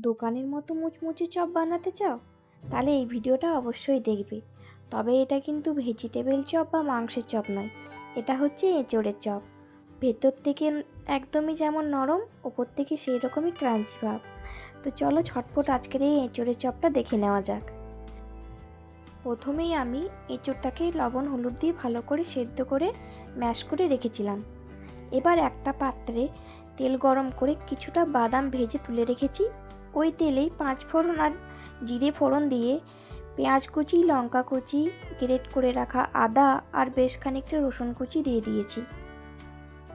দোকানের মতো মুচমুচে চপ বানাতে চাও? তাহলে এই ভিডিওটা অবশ্যই দেখবে। তবে এটা কিন্তু ভেজিটেবল চপ বা মাংসের চপ নয়, এটা হচ্ছে এঁচোড়ের চপ। ভেতর থেকে একদমই যেমন নরম, ওপর থেকে সেই রকমই ক্রাঞ্চি ভাব। তো চলো ঝটপট আজকের এই এঁচোড়ের চপটা দেখে নেওয়া যাক। প্রথমেই আমি এঁচোড়টাকে লবণ হলুদ দিয়ে ভালো করে সেদ্ধ করে ম্যাশ করে রেখেছিলাম। এবার একটা পাত্রে তেল গরম করে কিছুটা বাদাম ভেজে তুলে রেখেছি। ওই তেলেই 5 ফোড়ন আর জিরে ফোড়ন দিয়ে পেঁয়াজ কুচি, লঙ্কা কুচি, গ্রেট করে রাখা আদা আর বেশ খানিকটা রসুন কুচি দিয়ে দিয়েছি।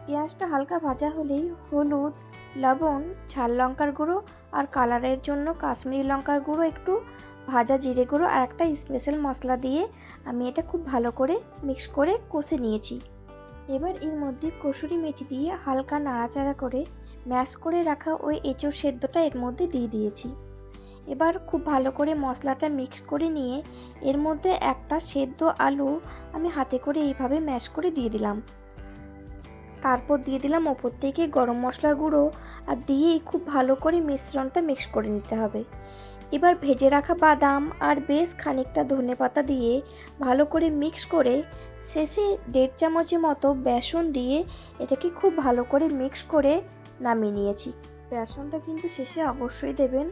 পেঁয়াজটা হালকা ভাজা হলেই হলুদ, লবণ, ঝাল লঙ্কার গুঁড়ো আর কালারের জন্য কাশ্মীরি লঙ্কার গুঁড়ো, একটু ভাজা জিরে গুঁড়ো আর একটা স্পেশাল মশলা দিয়ে আমি এটা খুব ভালো করে মিক্স করে কষে নিয়েছি। এবার এর মধ্যে কসুরি মেথি দিয়ে হালকা নাড়াচাড়া করে ম্যাশ করে রাখা ওই এঁচোড় সেদ্ধটা এর মধ্যে দিয়ে দিয়েছি। এবার খুব ভালো করে মশলাটা মিক্স করে নিয়ে এর মধ্যে একটা সেদ্ধ আলু আমি হাতে করে এইভাবে ম্যাশ করে দিয়ে দিলাম। তারপর দিয়ে দিলাম ওপর থেকে গরম মশলা গুঁড়ো আর দিয়েই খুব ভালো করে মিশ্রণটা মিক্স করে নিতে হবে। এবার ভেজে রাখা বাদাম আর বেশ খানিকটা ধনেপাতা দিয়ে ভালো করে মিক্স করে শেষে 1.5 চামচের মতো বেসন দিয়ে এটাকে খুব ভালো করে মিক্স করে নামিয়ে নিয়েছি। বেসনটা কিন্তু শেষে অবশ্যই দেবেন,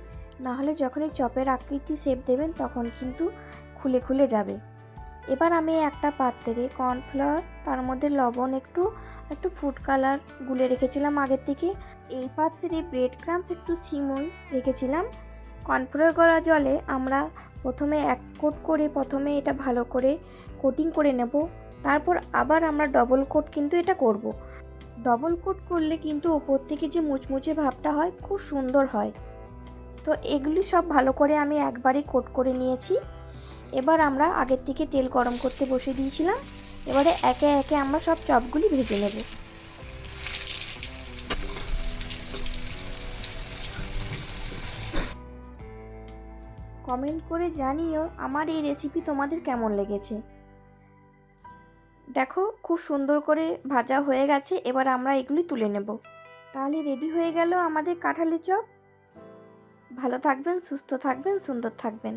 নাহলে যখনই চপের আকৃতি শেপ দেবেন তখন কিন্তু খুলে খুলে যাবে। এবার আমি একটা পাত্রে কর্নফ্লাওয়ার, তার মধ্যে লবণ, একটু ফুড কালার গুলে রেখেছিলাম আগের থেকে। এই পাত্রে ব্রেড ক্রাম্বস, একটু সিমুই রেখেছিলাম। কর্নফ্লাওয়ার গলা জলে আমরা প্রথমে এক কোট করে প্রথমে এটা ভালো করে কোটিং করে নেব। তারপর আবার আমরা ডবল কোট কিন্তু এটা করব। ডবল কোট করলে কিন্তু ওপর থেকে যে মুচমুচে ভাবটা হয় খুব সুন্দর হয়। তো এগুলি সব ভালো করে আমি একবারই কোট করে নিয়েছি। এবার আমরা আগের থেকে তেল গরম করতে বসিয়ে দিয়েছিলাম। এবারে একে একে আমরা সব চপগুলি ভেজে নেব। কমেন্ট করে জানিও আমার এই রেসিপি তোমাদের কেমন লেগেছে। দেখো খুব সুন্দর করে ভাজা হয়ে গেছে, এবার আমরা এগুলি তুলে নেব। তাহলে রেডি হয়ে গেল আমাদের কাঁঠালের চপ। ভালো থাকবেন, সুস্থ থাকবেন, সুন্দর থাকবেন।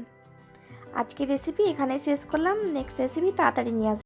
আজকের রেসিপি এখানে শেষ করলাম। নেক্সট রেসিপি তাড়াতাড়ি নিয়ে আসবো।